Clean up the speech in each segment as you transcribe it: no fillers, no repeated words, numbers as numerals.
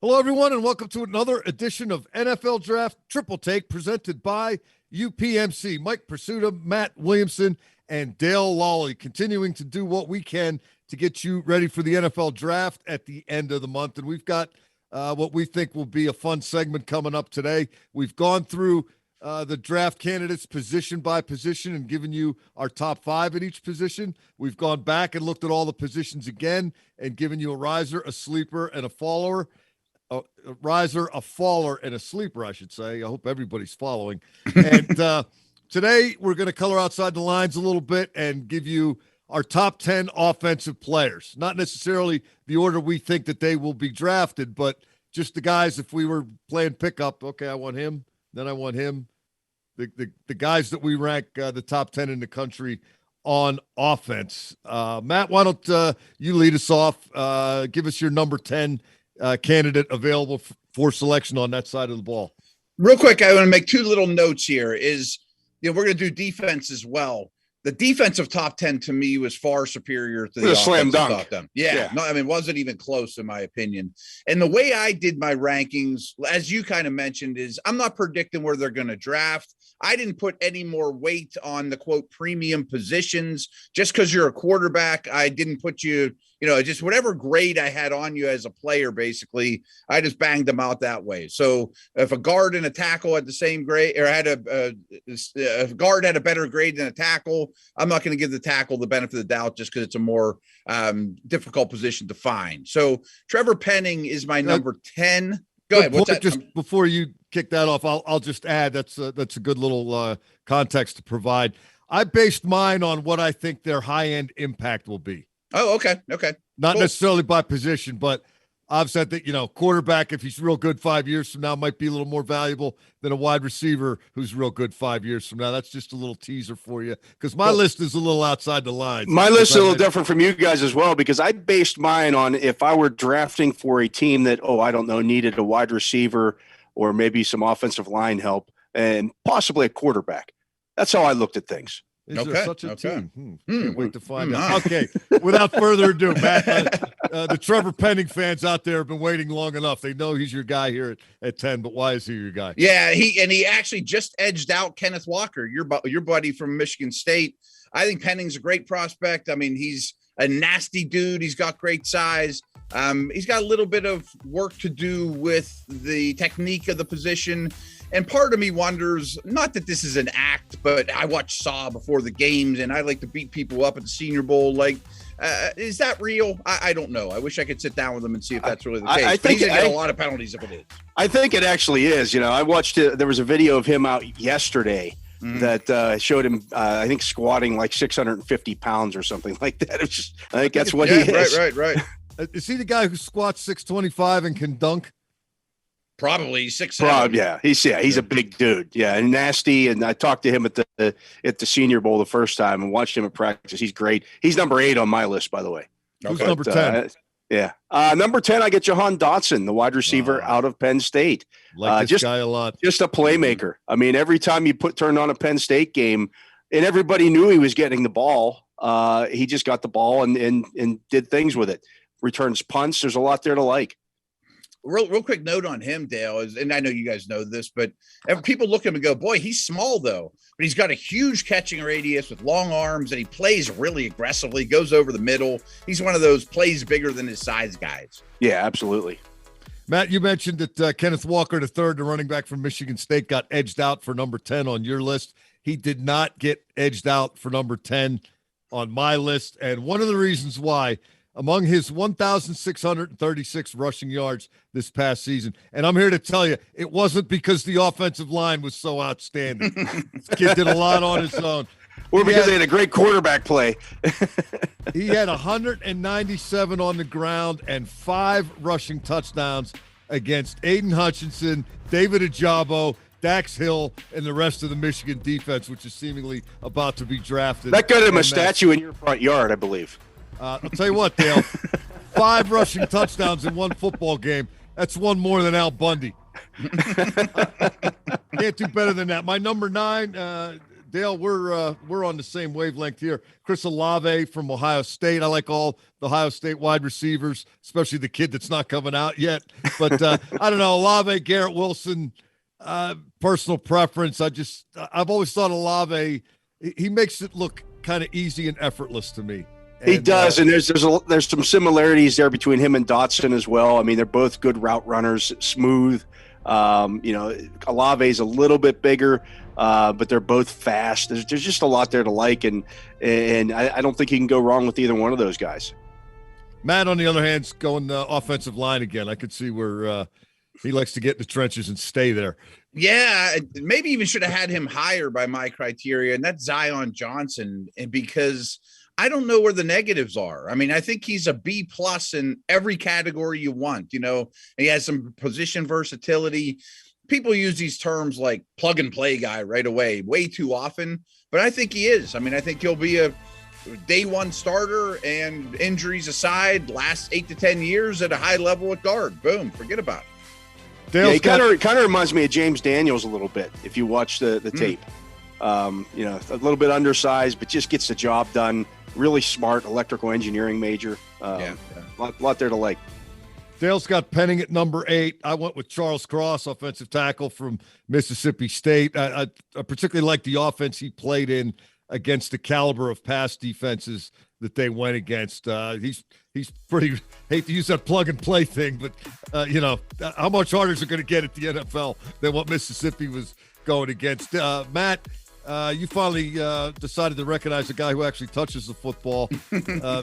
Hello, everyone, and welcome to another edition of NFL Draft Triple Take presented by UPMC. Mike Prisuta, Matt Williamson, and Dale Lolley continuing to do what we can to get you ready for the NFL Draft at the end of the month. And we've got what we think will be a fun segment coming up today. We've gone through the draft candidates position by position and given you our top five at each position. We've gone back and looked at all the positions again and given you a riser, a sleeper, and a faller. A riser, a faller, and a sleeper, I should say. I hope everybody's following. And today we're going to color outside the lines a little bit and give you our top 10 offensive players. Not necessarily the order we think that they will be drafted, but just the guys, if we were playing pickup, okay, I want him, then I want him. The guys that we rank the top 10 in the country on offense. Matt, why don't you lead us off? Give us your number 10 candidate available for selection on that side of the ball. Real quick, I want to make two little notes here. We're going to do defense as well. The defensive top 10 to me was far superior to the slam dunk. Top 10. Yeah. No, I mean, it wasn't even close in my opinion. And the way I did my rankings, as you kind of mentioned, is I'm not predicting where they're going to draft. I didn't put any more weight on the quote premium positions just because you're a quarterback. I didn't put you, just whatever grade I had on you as a player, basically, I just banged them out that way. So if a guard and a tackle had the same grade, or had a guard had a better grade than a tackle, I'm not going to give the tackle the benefit of the doubt just because it's a more difficult position to find. So Trevor Penning is my number 10. Go ahead. What's that? Just before you kick that off, I'll just add that's a good little context to provide. I based mine on what I think their high-end impact will be. Oh, okay. Not necessarily by position, but I've said that, quarterback, if he's real good 5 years from now, might be a little more valuable than a wide receiver who's real good 5 years from now. That's just a little teaser for you because my list is a little outside the lines. My list is a little different from you guys as well because I based mine on if I were drafting for a team that, I don't know, needed a wide receiver or maybe some offensive line help and possibly a quarterback. That's how I looked at things. Is there such a team? Can't wait to find out. Okay, without further ado, Matt, the Trevor Penning fans out there have been waiting long enough. They know he's your guy here at 10, but why is he your guy? Yeah, he actually just edged out Kenneth Walker, your buddy from Michigan State. I think Penning's a great prospect. I mean, he's a nasty dude. He's got great size. He's got a little bit of work to do with the technique of the position. And part of me wonders, not that this is an act, but I watch Saw before the games and I like to beat people up at the Senior Bowl. Like, is that real? I don't know. I wish I could sit down with them and see if that's really the case. I think he's going to get a lot of penalties if it is. I think it actually is. I watched it. There was a video of him out yesterday that showed him, I think, squatting like 650 pounds or something like that. I think that's what he is. Right. Is he the guy who squats 625 and can dunk? Probably 6'7". Yeah, he's a big dude. Yeah, and nasty. And I talked to him at the Senior Bowl the first time and watched him at practice. He's great. He's number 8 on my list, by the way. Who's number 10? Number 10, I get JAHAN Dotson, the wide receiver out of Penn State. Like this guy a lot. Just a playmaker. I mean, every time you turned on a Penn State game, and everybody knew he was getting the ball, he just got the ball and did things with it. Returns punts. There's a lot there to like. Real quick note on him, Dale, is, and I know you guys know this, but people look at him and go, boy, he's small though, but he's got a huge catching radius with long arms and he plays really aggressively, goes over the middle. He's one of those plays bigger than his size guys. Yeah, absolutely. Matt, you mentioned that Kenneth Walker, the third, the running back from Michigan State, got edged out for number 10 on your list. He did not get edged out for number 10 on my list. And one of the reasons why, among his 1,636 rushing yards this past season. And I'm here to tell you, it wasn't because the offensive line was so outstanding. This kid did a lot on his own. Or because they had a great quarterback play. He had 197 on the ground and 5 rushing touchdowns against Aiden Hutchinson, David Ajabo, Dax Hill, and the rest of the Michigan defense, which is seemingly about to be drafted. That got him a statue in your front yard, I believe. I'll tell you what, Dale, 5 rushing touchdowns in one football game. That's one more than Al Bundy. Can't do better than that. My number 9, Dale, we're on the same wavelength here. Chris Olave from Ohio State. I like all the Ohio State wide receivers, especially the kid that's not coming out yet. But I don't know, Olave, Garrett Wilson, personal preference. I've always thought Olave, he makes it look kind of easy and effortless to me. He does, and there's some similarities there between him and Dotson as well. I mean, they're both good route runners, smooth. Olave's a little bit bigger, but they're both fast. There's just a lot there to like, and I don't think you can go wrong with either one of those guys. Matt, on the other hand, is going offensive line again. I could see where he likes to get in the trenches and stay there. Yeah, maybe even should have had him higher by my criteria, and that's Zion Johnson, and because I don't know where the negatives are. I mean, I think he's a B+ in every category you want. You know, he has some position versatility. People use these terms like plug and play guy right away, way too often, but I think he is. I mean, I think he'll be a day one starter, and injuries aside, last 8 to 10 years at a high level at guard. Boom, forget about it. Yeah, he kind of reminds me of James Daniels a little bit if you watch the tape. A little bit undersized, but just gets the job done. Really smart electrical engineering major. Lot there to like. Dale's got Penning at number 8. I went with Charles Cross, offensive tackle from Mississippi State. I particularly like the offense he played in against the caliber of pass defenses that they went against. He's pretty, hate to use that plug and play thing, but how much harder is it going to get at the NFL than what Mississippi was going against? Matt, you finally decided to recognize a guy who actually touches the football.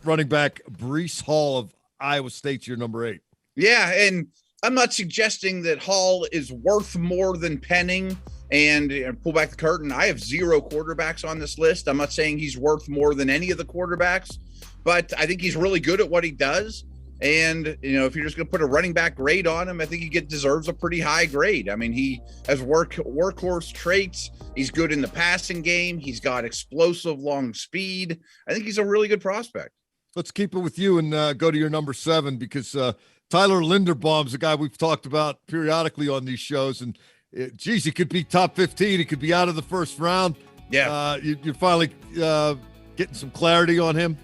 Running back BREECE Hall of Iowa State's your number 8. Yeah, and I'm not suggesting that Hall is worth more than Penning. And pull back the curtain, I have 0 quarterbacks on this list. I'm not saying he's worth more than any of the quarterbacks, but I think he's really good at what he does. And, if you're just going to put a running back grade on him, I think he deserves a pretty high grade. I mean, he has workhorse traits. He's good in the passing game. He's got explosive long speed. I think he's a really good prospect. Let's keep it with you and go to your number 7, because Tyler Linderbaum's a guy we've talked about periodically on these shows. And he could be top 15. He could be out of the first round. Yeah. You're finally getting some clarity on him,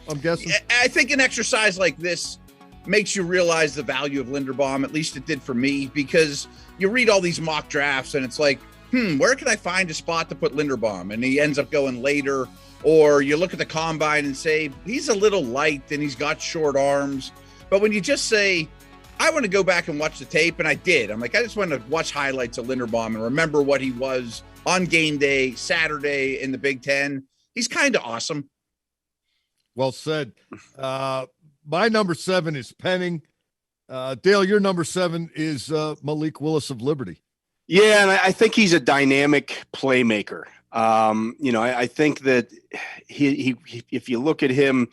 I'm guessing. I think an exercise like this makes you realize the value of Linderbaum. At least it did for me, because you read all these mock drafts and it's like, where can I find a spot to put Linderbaum? And he ends up going later. Or you look at the combine and say, he's a little light and he's got short arms. But when you just say, I want to go back and watch the tape, and I did. I'm like, I just want to watch highlights of Linderbaum and remember what he was on game day, Saturday in the Big Ten. He's kind of awesome. Well said. My number 7 is Penning. Dale, your number 7 is Malik Willis of Liberty. Yeah, and I think he's a dynamic playmaker. I think that he if you look at him,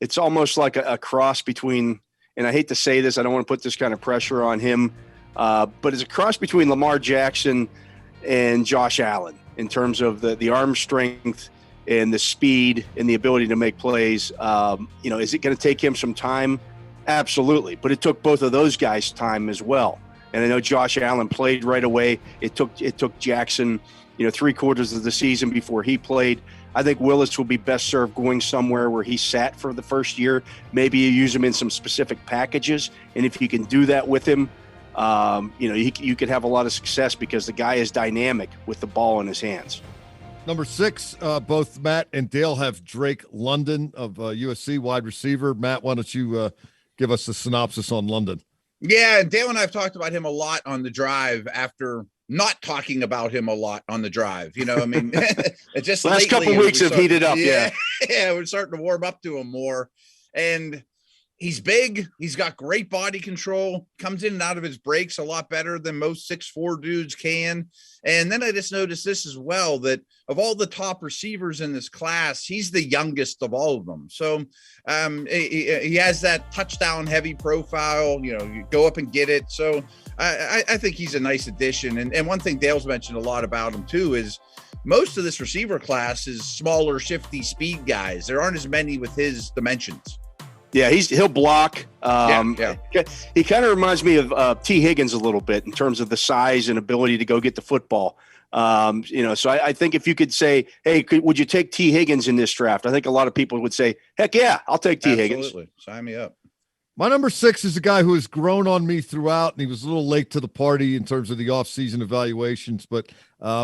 it's almost like a cross between, and I hate to say this, I don't want to put this kind of pressure on him, but it's a cross between Lamar Jackson and Josh Allen in terms of the arm strength and the speed and the ability to make plays. Is it going to take him some time? Absolutely. But it took both of those guys time as well. And I know Josh Allen played right away. It took Jackson, 3/4 of the season before he played. I think Willis will be best served going somewhere where he sat for the first year. Maybe you use him in some specific packages. And if you can do that with him, you could have a lot of success, because the guy is dynamic with the ball in his hands. Number 6, both Matt and Dale have Drake London of USC, wide receiver. Matt, why don't you give us a synopsis on London? Yeah, Dale and I have talked about him a lot on the drive after not talking about him a lot on the drive. It's just last couple weeks have heated up. Yeah, we're starting to warm up to him more. And he's big. He's got great body control, comes in and out of his breaks a lot better than most 6'4" dudes can. And then I just noticed this as well, that of all the top receivers in this class, he's the youngest of all of them. So he has that touchdown heavy profile, you go up and get it. So I think he's a nice addition. And one thing Dale's mentioned a lot about him too is most of this receiver class is smaller, shifty speed guys. There aren't as many with his dimensions. Yeah, he'll block. He kind of reminds me of T. Higgins a little bit in terms of the size and ability to go get the football. So I think if you could say, hey, would you take T. Higgins in this draft? I think a lot of people would say, heck yeah, I'll take T. Higgins. Absolutely. Sign me up. My number 6 is a guy who has grown on me throughout, and he was a little late to the party in terms of the offseason evaluations, but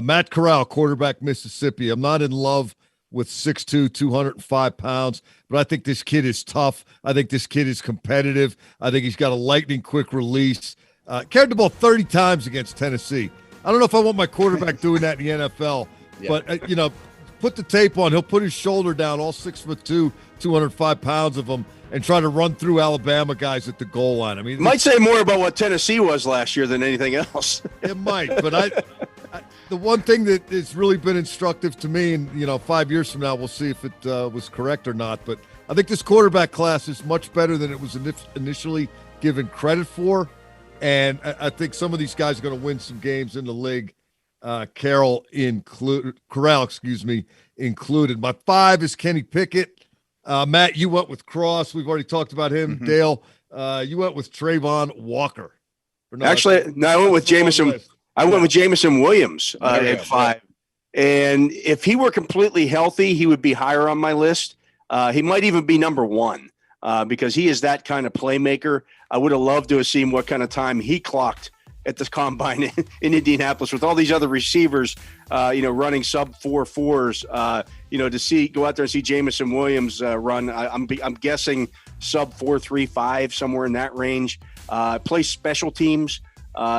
Matt Corral, quarterback, Mississippi. I'm not in love with 6'2", 205 pounds, but I think this kid is tough. I think this kid is competitive. I think he's got a lightning quick release. Carried the ball 30 times against Tennessee. I don't know if I want my quarterback doing that in the NFL, but, put the tape on. He'll put his shoulder down, all 6'2", 205 pounds of him, and try to run through Alabama guys at the goal line. I mean, it might say more about what Tennessee was last year than anything else. It might, but the one thing that has really been instructive to me, and 5 years from now, we'll see if it was correct or not. But I think this quarterback class is much better than it was initially given credit for, and I think some of these guys are going to win some games in the league. Corral included. My 5 is Kenny Pickett. Matt, you went with Cross. We've already talked about him. Mm-hmm. Dale, you went with Trayvon Walker. No, I went with Jameson. I went with Jameson Williams at 5. And if he were completely healthy, he would be higher on my list. He might even be number 1 because he is that kind of playmaker. I would have loved to have seen what kind of time he clocked at the combine in Indianapolis with all these other receivers, running sub 4.4s, to go out there and see Jameson Williams run. I'm guessing sub 4.35, somewhere in that range. Plays special teams,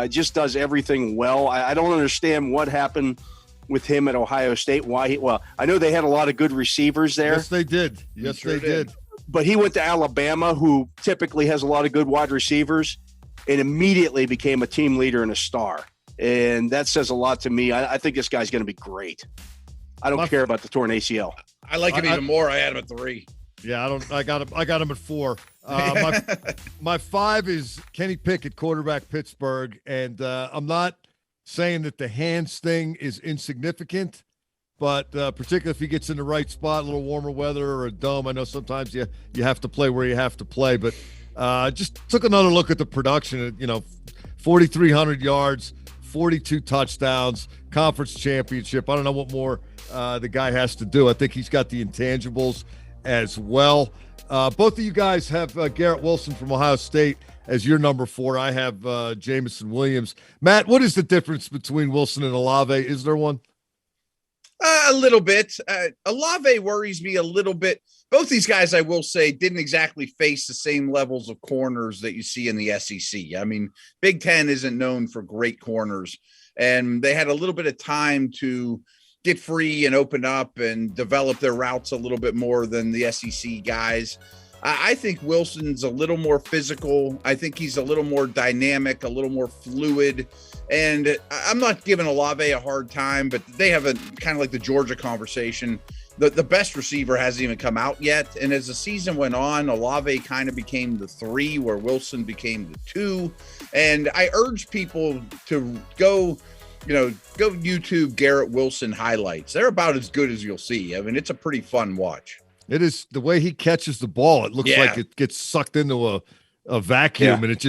just does everything well. I don't understand what happened with him at Ohio State. I know they had a lot of good receivers there. Yes, they did. Yes, they did. But he went to Alabama, who typically has a lot of good wide receivers, and immediately became a team leader and a star. And that says a lot to me. I think this guy's going to be great. I don't care about the torn ACL. I like him even more. I had him at 3. Yeah, I got him at 4. My 5 is Kenny Pickett, quarterback, Pittsburgh. And I'm not saying that the hands thing is insignificant, but particularly if he gets in the right spot, a little warmer weather or a dome. I know sometimes you have to play where you have to play, but just took another look at the production. 4,300 yards, 42 touchdowns, conference championship. I don't know what more the guy has to do. I think he's got the intangibles as well. Both of you guys have Garrett Wilson from Ohio State as your number 4. I have Jameson Williams. Matt, what is the difference between Wilson and Olave? Is there one? A little bit. Olave worries me a little bit. Both these guys, I will say, didn't exactly face the same levels of corners that you see in the SEC. I mean, Big Ten isn't known for great corners, and they had a little bit of time to get free and open up and develop their routes a little bit more than the SEC guys. I think Wilson's a little more physical. I think he's a little more dynamic, a little more fluid. And I'm not giving Olave a hard time, but they have a kind of like the Georgia conversation. The best receiver hasn't even come out yet. And as the season went on, Olave kind of became the 3 where Wilson became the 2. And I urge people to go YouTube Garrett Wilson highlights. They're about as good as you'll see. I mean, it's a pretty fun watch. It is. The way he catches the ball, it looks like it gets sucked into a vacuum, and it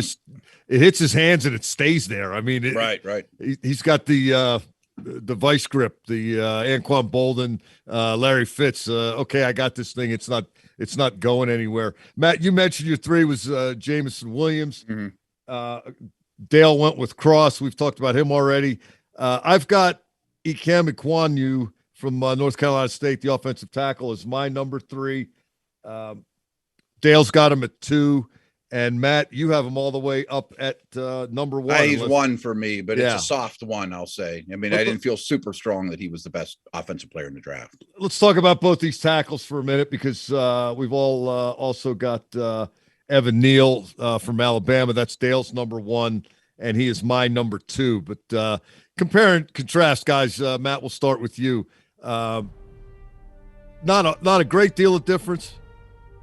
hits his hands and it stays there. I mean, right. He's got the vice grip, the Anquan Bolden, Larry Fitz. Okay, I got this thing. It's not going anywhere. Matt, you mentioned your 3 was Jameson Williams. Mm-hmm. Dale went with Cross. We've talked about him already. I've got Ikem Ekwonu from North Carolina State, the offensive tackle, is my number 3. Dale's got him at 2. And Matt, you have him all the way up at number 1. He's 1 for me, but it's a soft 1, I'll say. I mean, I didn't feel super strong that he was the best offensive player in the draft. Let's talk about both these tackles for a minute, because we've all also got Evan Neal from Alabama. That's Dale's number 1, and he is my number 2. But compare and contrast, guys. Matt, we'll start with you. Not a great deal of difference.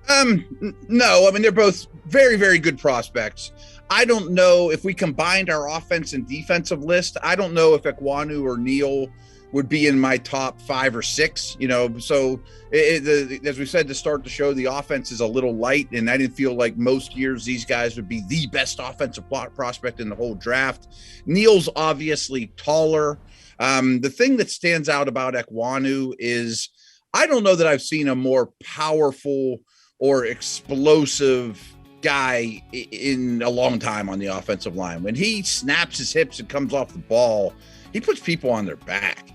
No, I mean, they're both very, very good prospects. I don't know if we combined our offense and defensive list. I don't know if Ekwonu or Neal would be in my top 5 or 6, so as we said to start the show, the offense is a little light, and I didn't feel like most years these guys would be the best offensive prospect in the whole draft. Neal's obviously taller. The thing that stands out about Ekwonu is I don't know that I've seen a more powerful or explosive guy in a long time on the offensive line. When he snaps his hips and comes off the ball, he puts people on their back.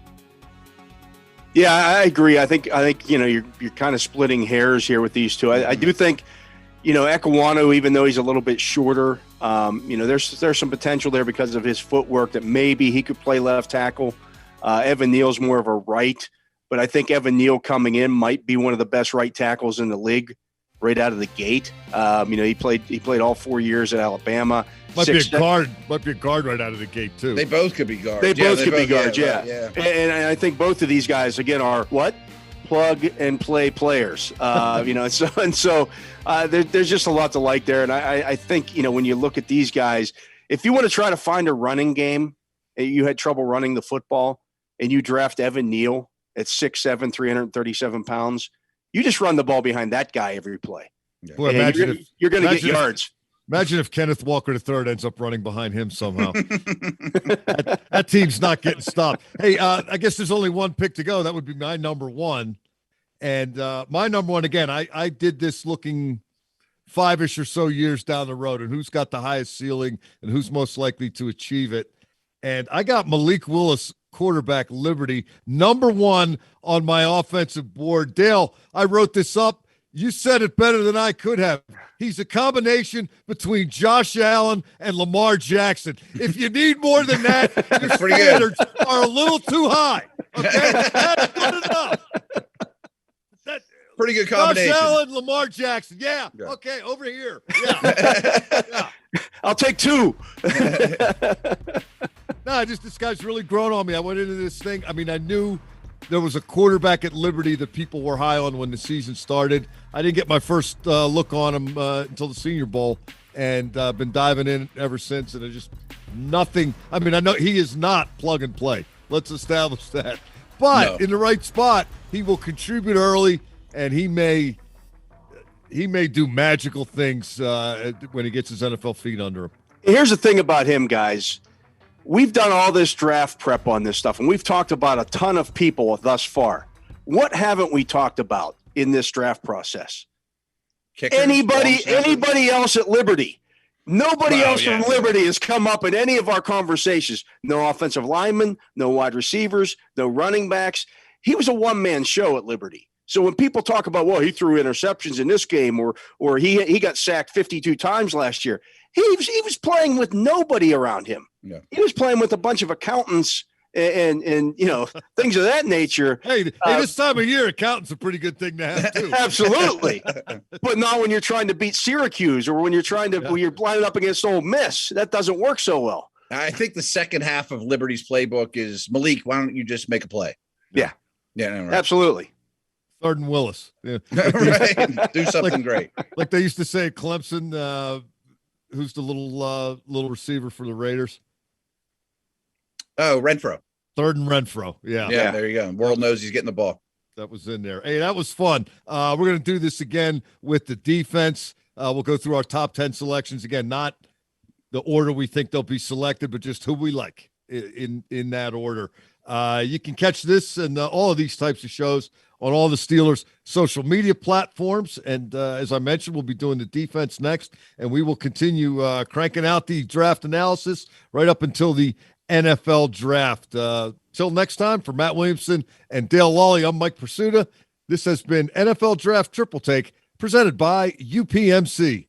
Yeah, I agree. I think you're kind of splitting hairs here with these two. I do think, Ekwonu, even though he's a little bit shorter, there's some potential there because of his footwork that maybe he could play left tackle. Evan Neal's more of a right, but I think Evan Neal coming in might be one of the best right tackles in the league right out of the gate. He played all 4 years at Alabama. Might be a guard right out of the gate too. They both could be guards. They both could be guards. Yeah. And I think both of these guys again are what? Plug and play players. There's just a lot to like there. And I think, when you look at these guys, if you want to try to find a running game, you had trouble running the football and you draft Evan Neal at 6'7", 337 pounds, you just run the ball behind that guy every play. Yeah. Boy, imagine you're going to get yards. Imagine if Kenneth Walker III ends up running behind him somehow. that team's not getting stopped. Hey, I guess there's only one pick to go. That would be my number one. And my number one, again, I did this looking 5-ish or so years down the road and who's got the highest ceiling and who's most likely to achieve it. And I got Malik Willis, quarterback, Liberty, number one on my offensive board. Dale, I wrote this up. You said it better than I could have. He's a combination between Josh Allen and Lamar Jackson. If you need more than that, your standards are a little too high. Okay? That's good enough. Pretty good combination. Josh Allen, Lamar Jackson. Yeah. Okay, over here. Yeah. I'll take two. No, this guy's really grown on me. I went into this thing. I mean, I knew there was a quarterback at Liberty that people were high on when the season started. I didn't get my first look on him until the Senior Bowl, and I've been diving in ever since, and just nothing. I mean, I know he is not plug and play. Let's establish that. But in the right spot, he will contribute early, and he may do magical things when he gets his NFL feet under him. Here's the thing about him, guys. We've done all this draft prep on this stuff, and we've talked about a ton of people thus far. What haven't we talked about in this draft process? Kickers, anybody else at Liberty? Nobody else from Liberty has come up in any of our conversations. No offensive linemen, no wide receivers, no running backs. He was a one-man show at Liberty. So when people talk about, well, he threw interceptions in this game or he got sacked 52 times last year, he was playing with nobody around him. Yeah. He was playing with a bunch of accountants and things of that nature. Hey, this time of year, accountant's a pretty good thing to have too. Absolutely. But not when you're trying to beat Syracuse or when you're when you're lining up against Ole Miss. That doesn't work so well. I think the second half of Liberty's playbook is, Malik, why don't you just make a play? Yeah. Yeah, right. Absolutely. Third and Willis. Yeah. Right. Do something great. Like they used to say at Clemson, who's the little receiver for the Raiders? Oh, Renfro. Third and Renfro. Yeah. Yeah, there you go. World knows he's getting the ball. That was in there. Hey, that was fun. We're going to do this again with the defense. We'll go through our top 10 selections. Again, not the order we think they'll be selected, but just who we like in that order. You can catch this and all of these types of shows on all the Steelers' social media platforms. And as I mentioned, we'll be doing the defense next, and we will continue cranking out the draft analysis right up until the NFL draft. Till next time, for Matt Williamson and Dale Lolley, I'm Mike Prisuta. This has been NFL Draft Triple Take, presented by UPMC.